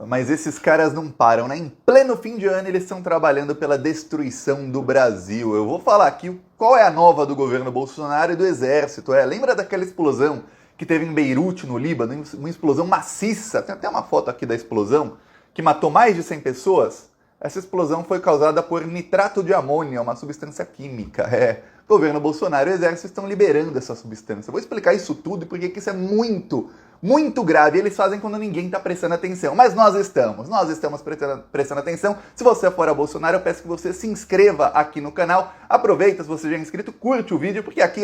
Mas esses caras não param, né? Em pleno fim de ano eles estão trabalhando pela destruição do Brasil. Eu vou falar aqui qual é a nova do governo Bolsonaro e do exército. Lembra daquela explosão que teve em Beirute, no Líbano? Uma explosão maciça, tem até uma foto aqui da explosão, que matou mais de 100 pessoas. Essa explosão foi causada por nitrato de amônio, uma substância química. O governo Bolsonaro e o exército estão liberando essa substância. Eu vou explicar isso tudo e por que isso é muito grave. Eles fazem quando ninguém está prestando atenção. Mas nós estamos prestando atenção. Se você é fora Bolsonaro, eu peço que você se inscreva aqui no canal. Aproveita, se você já é inscrito, curte o vídeo, porque aqui,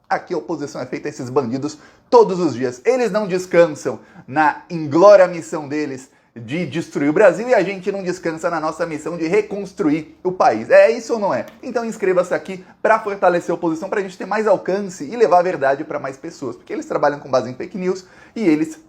aqui a oposição é feita a esses bandidos todos os dias. Eles não descansam na inglória missão deles de destruir o Brasil e a gente não descansa na nossa missão de reconstruir o país. É isso ou não é? Então inscreva-se aqui para fortalecer a oposição, para a gente ter mais alcance e levar a verdade para mais pessoas, porque eles trabalham com base em fake news e eles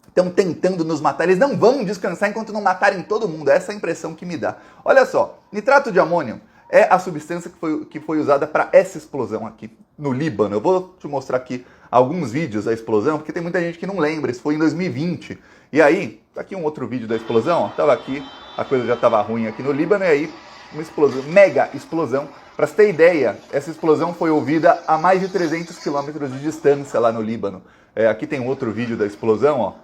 estão tentando nos matar. Eles não vão descansar enquanto não matarem todo mundo. Essa é a impressão que me dá. Olha só, nitrato de amônio é a substância que foi usada para essa explosão aqui no Líbano. Eu vou te mostrar aqui alguns vídeos da explosão, porque tem muita gente que não lembra. Isso foi em 2020. E aí, tá aqui um outro vídeo da explosão, tava aqui, a coisa já tava ruim aqui no Líbano, e aí uma explosão, mega explosão. Para você ter ideia, essa explosão foi ouvida a mais de 300 quilômetros de distância lá no Líbano. Aqui tem outro vídeo da explosão,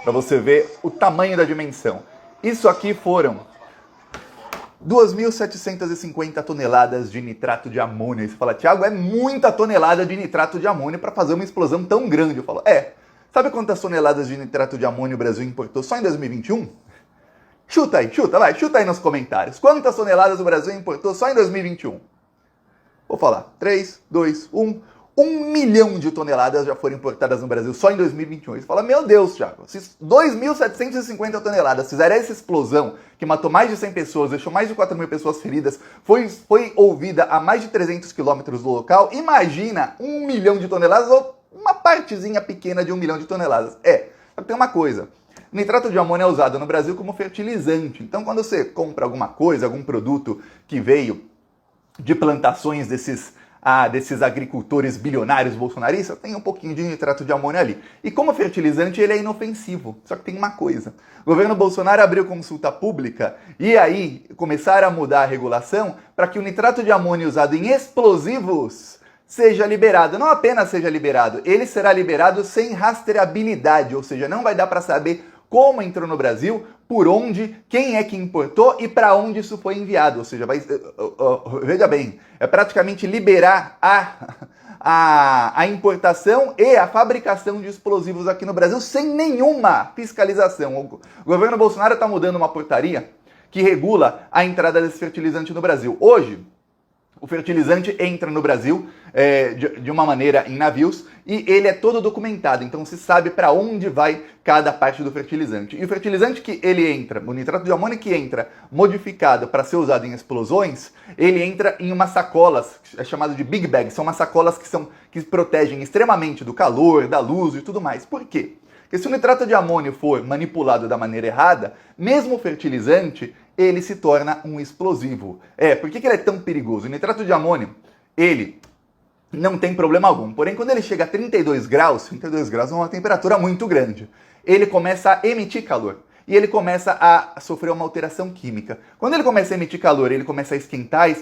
para você ver o tamanho da dimensão. Isso aqui foram 2.750 toneladas de nitrato de amônio. E você fala, Thiago, é muita tonelada de nitrato de amônio para fazer uma explosão tão grande. Eu falo, Sabe quantas toneladas de nitrato de amônio o Brasil importou só em 2021? Chuta aí nos comentários. Quantas toneladas o Brasil importou só em 2021? Vou falar. 3, 2, 1. 1 milhão de toneladas já foram importadas no Brasil só em 2021. Você fala, meu Deus, Thiago, se 2.750 toneladas fizeram essa explosão que matou mais de 100 pessoas, deixou mais de 4.000 pessoas feridas, foi ouvida a mais de 300 quilômetros do local, imagina 1 milhão de toneladas ou uma partezinha pequena de 1 milhão de toneladas. Só que tem uma coisa. Nitrato de amônio é usado no Brasil como fertilizante. Então, quando você compra alguma coisa, algum produto que veio de plantações desses agricultores bilionários bolsonaristas, tem um pouquinho de nitrato de amônio ali. E como fertilizante, ele é inofensivo. Só que tem uma coisa. O governo Bolsonaro abriu consulta pública e aí começaram a mudar a regulação para que o nitrato de amônio usado em explosivos seja liberado. Não apenas seja liberado, ele será liberado sem rastreabilidade, ou seja, não vai dar para saber como entrou no Brasil, por onde, quem é que importou e para onde isso foi enviado. Ou seja, veja bem, é praticamente liberar a importação e a fabricação de explosivos aqui no Brasil sem nenhuma fiscalização. O governo Bolsonaro está mudando uma portaria que regula a entrada desse fertilizante no Brasil. Hoje, o fertilizante entra no Brasil de uma maneira em navios e ele é todo documentado, então se sabe para onde vai cada parte do fertilizante. E o fertilizante que ele entra, o nitrato de amônio que entra modificado para ser usado em explosões, ele entra em umas sacolas, é chamado de big bag, são umas sacolas que protegem extremamente do calor, da luz e tudo mais. Por quê? Porque se o nitrato de amônio for manipulado da maneira errada, mesmo o fertilizante, ele se torna um explosivo. Por que ele é tão perigoso? O nitrato de amônio, ele não tem problema algum. Porém, quando ele chega a 32 graus é uma temperatura muito grande, ele começa a emitir calor. E ele começa a sofrer uma alteração química. Quando ele começa a emitir calor, ele começa a esquentar,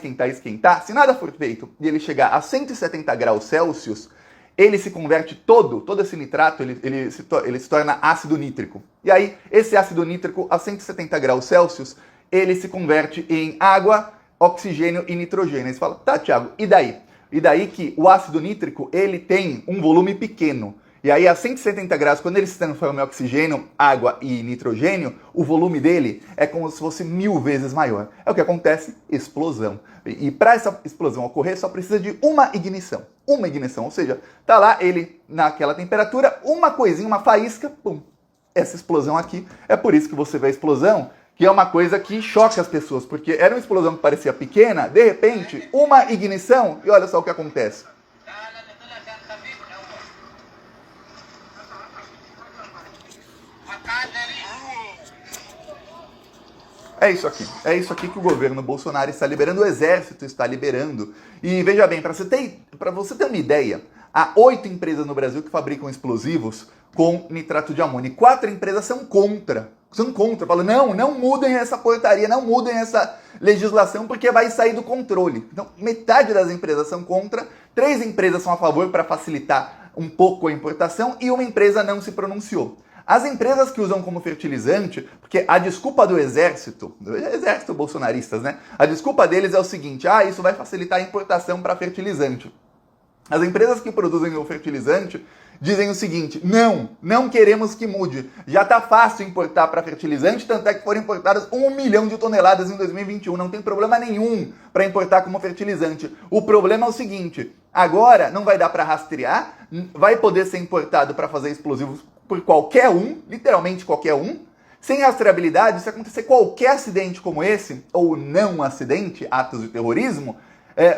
se nada for feito e ele chegar a 170 graus Celsius, ele se converte todo esse nitrato, ele se torna ácido nítrico. E aí, esse ácido nítrico a 170 graus Celsius, ele se converte em água, oxigênio e nitrogênio. Aí você fala, tá, Thiago, e daí? E daí que o ácido nítrico, ele tem um volume pequeno. E aí, a 170 graus, quando ele se transforma em oxigênio, água e nitrogênio, o volume dele é como se fosse 1000 vezes maior. É o que acontece? Explosão. E para essa explosão ocorrer, só precisa de uma ignição. Uma ignição, ou seja, tá lá ele naquela temperatura, uma coisinha, uma faísca, pum, essa explosão aqui. É por isso que você vê a explosão, que é uma coisa que choca as pessoas, porque era uma explosão que parecia pequena, de repente, uma ignição, e olha só o que acontece. É isso aqui que o governo Bolsonaro está liberando, o exército está liberando. E veja bem, para você ter uma ideia, há 8 empresas no Brasil que fabricam explosivos com nitrato de amônio. E 4 empresas são contra. Falam, não mudem essa portaria, não mudem essa legislação, porque vai sair do controle. Então, metade das empresas são contra, 3 empresas são a favor para facilitar um pouco a importação e uma empresa não se pronunciou. As empresas que usam como fertilizante, porque a desculpa do exército bolsonaristas, né? A desculpa deles é o seguinte, isso vai facilitar a importação para fertilizante. As empresas que produzem o fertilizante dizem o seguinte, não queremos que mude. Já está fácil importar para fertilizante, tanto é que foram importadas 1 milhão de toneladas em 2021. Não tem problema nenhum para importar como fertilizante. O problema é o seguinte, agora não vai dar para rastrear, vai poder ser importado para fazer explosivos por qualquer um, literalmente qualquer um, sem rastreabilidade. Se acontecer qualquer acidente como esse, ou não acidente, atos de terrorismo,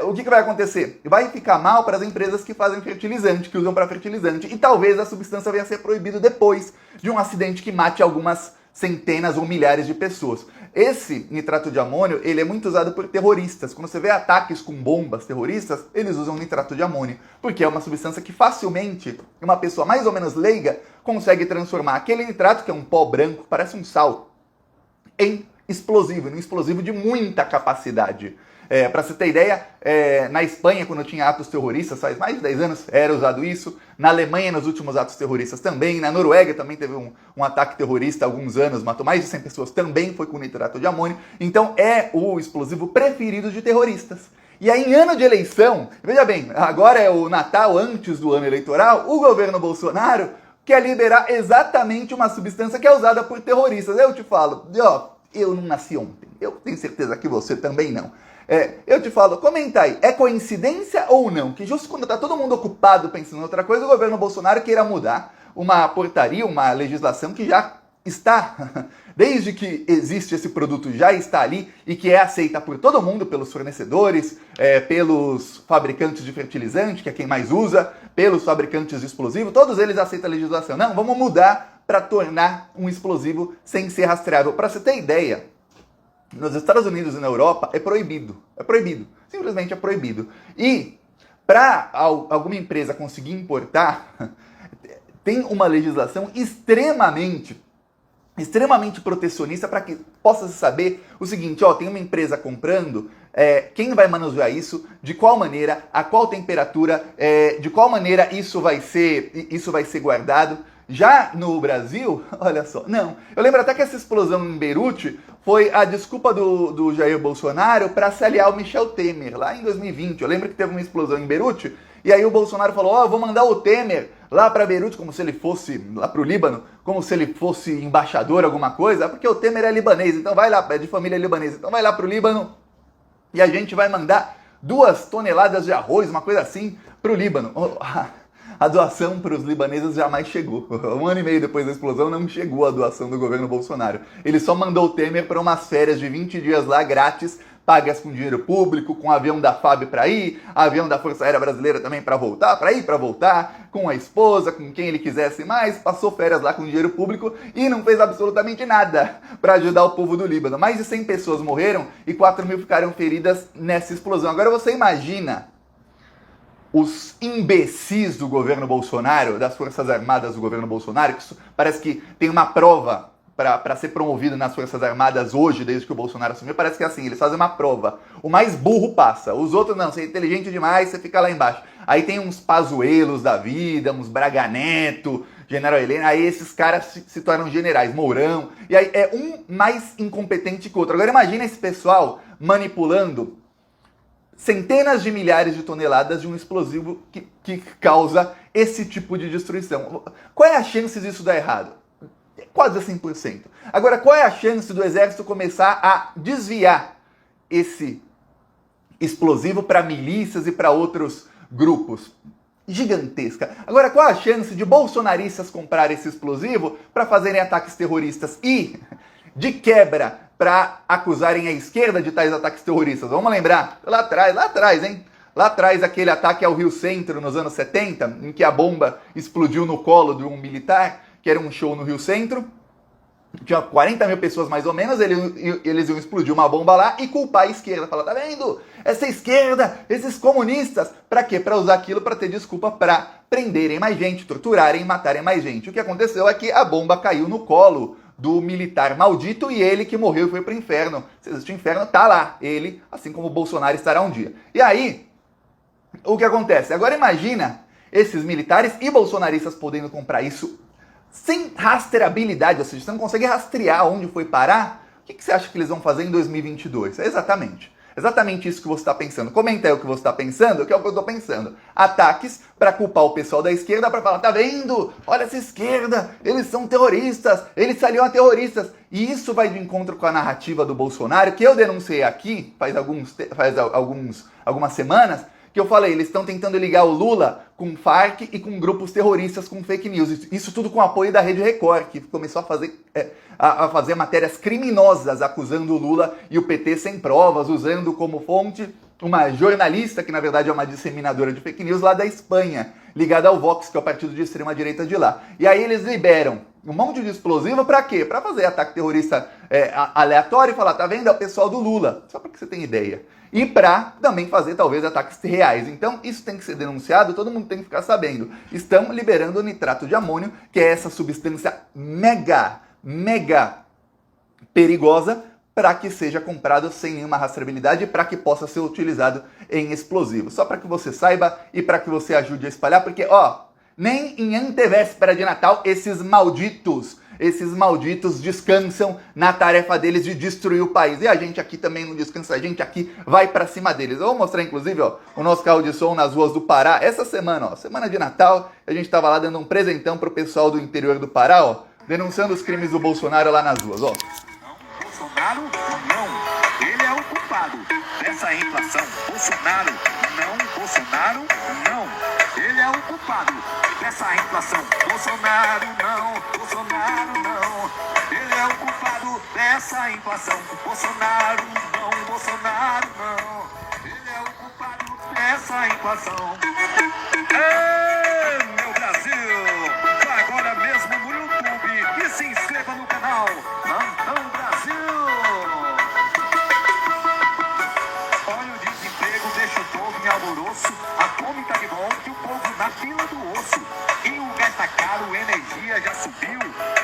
o que vai acontecer? Vai ficar mal para as empresas que fazem fertilizante, que usam para fertilizante, e talvez a substância venha a ser proibida depois de um acidente que mate algumas centenas ou milhares de pessoas. Esse nitrato de amônio, ele é muito usado por terroristas. Quando você vê ataques com bombas terroristas, eles usam nitrato de amônio, porque é uma substância que facilmente uma pessoa mais ou menos leiga consegue transformar aquele nitrato, que é um pó branco, parece um sal, em explosivo, um explosivo de muita capacidade. Para você ter ideia, na Espanha, quando tinha atos terroristas, faz mais de 10 anos, era usado isso. Na Alemanha, nos últimos atos terroristas também. Na Noruega também teve um ataque terrorista há alguns anos, matou mais de 100 pessoas, também foi com nitrato de amônio. Então é o explosivo preferido de terroristas. E aí, em ano de eleição, veja bem, agora é o Natal, antes do ano eleitoral, o governo Bolsonaro quer liberar exatamente uma substância que é usada por terroristas. Eu te falo, eu não nasci ontem, eu tenho certeza que você também não. Eu te falo, comenta aí, é coincidência ou não? Que justo quando está todo mundo ocupado pensando em outra coisa, o governo Bolsonaro queira mudar uma portaria, uma legislação que já está, desde que existe esse produto, já está ali e que é aceita por todo mundo, pelos fornecedores, pelos fabricantes de fertilizante, que é quem mais usa, pelos fabricantes de explosivo, todos eles aceitam a legislação. Não, vamos mudar para tornar um explosivo sem ser rastreável. Para você ter ideia, nos Estados Unidos e na Europa é proibido, simplesmente é proibido. E para alguma empresa conseguir importar, tem uma legislação extremamente protecionista para que possa se saber o seguinte, tem uma empresa comprando, quem vai manusear isso, de qual maneira, a qual temperatura, de qual maneira isso vai ser guardado. Já no Brasil, olha só, não. Eu lembro até que essa explosão em Beirute foi a desculpa do Jair Bolsonaro para se aliar ao Michel Temer, lá em 2020. Eu lembro que teve uma explosão em Beirute, e aí o Bolsonaro falou, vou mandar o Temer lá para Beirute, como se ele fosse, lá para o Líbano, como se ele fosse embaixador, alguma coisa, porque o Temer é libanês, então vai lá, é de família libanesa, então vai lá para o Líbano e a gente vai mandar 2 toneladas de arroz, uma coisa assim, para o Líbano. A doação para os libaneses jamais chegou. 1 ano e meio depois da explosão não chegou a doação do governo Bolsonaro. Ele só mandou o Temer para umas férias de 20 dias lá grátis, pagas com dinheiro público, com avião da FAB para ir, avião da Força Aérea Brasileira também para voltar, com a esposa, com quem ele quisesse mais, passou férias lá com dinheiro público e não fez absolutamente nada para ajudar o povo do Líbano. Mais de 100 pessoas morreram e 4 mil ficaram feridas nessa explosão. Agora você imagina os imbecis do governo Bolsonaro, das Forças Armadas do governo Bolsonaro, que parece que tem uma prova para ser promovido nas Forças Armadas hoje, desde que o Bolsonaro assumiu, parece que é assim, eles fazem uma prova. O mais burro passa, os outros não, você é inteligente demais, você fica lá embaixo. Aí tem uns Pazuellos da vida, uns Braga Neto, General Helena, aí esses caras se tornam generais, Mourão, e aí é um mais incompetente que o outro. Agora imagina esse pessoal manipulando centenas de milhares de toneladas de um explosivo que causa esse tipo de destruição. Qual é a chance disso dar errado? Quase 100%. Agora, qual é a chance do exército começar a desviar esse explosivo para milícias e para outros grupos? Gigantesca. Agora, qual a chance de bolsonaristas comprarem esse explosivo para fazerem ataques terroristas e, de quebra, para acusarem a esquerda de tais ataques terroristas? Vamos lembrar, lá atrás, hein? Lá atrás, aquele ataque ao Rio Centro nos anos 70, em que a bomba explodiu no colo de um militar, que era um show no Rio Centro. tinha 40 mil pessoas mais ou menos, eles iam explodir uma bomba lá e culpar a esquerda. Falar, tá vendo? Essa esquerda, esses comunistas. Pra quê? Pra usar aquilo pra ter desculpa pra prenderem mais gente, torturarem e matarem mais gente. O que aconteceu é que a bomba caiu no colo do militar maldito e ele que morreu e foi pro inferno. Se existe inferno, tá lá. Ele, assim como o Bolsonaro, estará um dia. E aí, o que acontece? Agora imagina esses militares e bolsonaristas podendo comprar isso sem rastreabilidade, ou seja, você não consegue rastrear onde foi parar. O que você acha que eles vão fazer em 2022? É exatamente isso que você está pensando. Comenta aí o que você está pensando, que é o que eu estou pensando. Ataques para culpar o pessoal da esquerda, para falar, tá vendo? Olha essa esquerda, eles são terroristas, eles saliam a terroristas. E isso vai de encontro com a narrativa do Bolsonaro, que eu denunciei aqui faz algumas semanas, que eu falei, eles estão tentando ligar o Lula com Farc e com grupos terroristas, com fake news. Isso tudo com apoio da Rede Record, que começou a fazer matérias criminosas acusando o Lula e o PT sem provas, usando como fonte uma jornalista, que na verdade é uma disseminadora de fake news lá da Espanha, ligada ao Vox, que é o partido de extrema-direita de lá. E aí eles liberam um monte de explosivo pra quê? Pra fazer ataque terrorista aleatório e falar, tá vendo? É o pessoal do Lula. Só pra que você tenha ideia. E pra também fazer, talvez, ataques reais. Então, isso tem que ser denunciado, todo mundo tem que ficar sabendo. Estamos liberando o nitrato de amônio, que é essa substância mega perigosa, para que seja comprado sem nenhuma rastreabilidade e para que possa ser utilizado em explosivos. Só para que você saiba e para que você ajude a espalhar, porque, nem em antevéspera de Natal esses malditos descansam na tarefa deles de destruir o país. E a gente aqui também não descansa, a gente aqui vai pra cima deles. Eu vou mostrar, inclusive, o nosso carro de som nas ruas do Pará. Essa semana, semana de Natal, a gente tava lá dando um presentão pro pessoal do interior do Pará, denunciando os crimes do Bolsonaro lá nas ruas, Bolsonaro, não. Ele é o culpado dessa inflação. Bolsonaro, não. Ele é o culpado dessa inflação. Bolsonaro, não. Ele é o culpado dessa inflação. Bolsonaro, não. Ele é o culpado dessa inflação. Ei, meu Brasil! Vá agora mesmo no YouTube e se inscreva no canal Plantão Brasil! Olha o desemprego, deixa o povo em alvoroço. A fome tá de volta e o povo na fila do osso. E o gás tá caro, energia já subiu.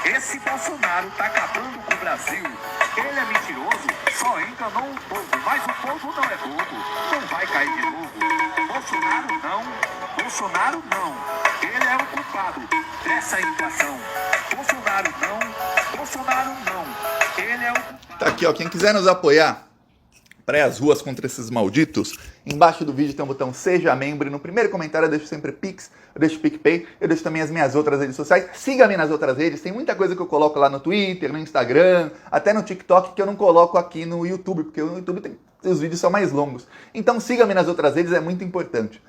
Esse Bolsonaro tá acabando com o Brasil. Ele é mentiroso, só enganou o povo. Mas o povo não é bobo, não vai cair de novo. Bolsonaro não. Ele é o culpado dessa inflação. Bolsonaro não. Ele é o culpado. Tá aqui, quem quiser nos apoiar para ir às ruas contra esses malditos, embaixo do vídeo tem um botão Seja Membro, e no primeiro comentário eu deixo sempre Pix, eu deixo PicPay, eu deixo também as minhas outras redes sociais. Siga-me nas outras redes, tem muita coisa que eu coloco lá no Twitter, no Instagram, até no TikTok, que eu não coloco aqui no YouTube, porque no YouTube os vídeos são mais longos. Então siga-me nas outras redes, é muito importante.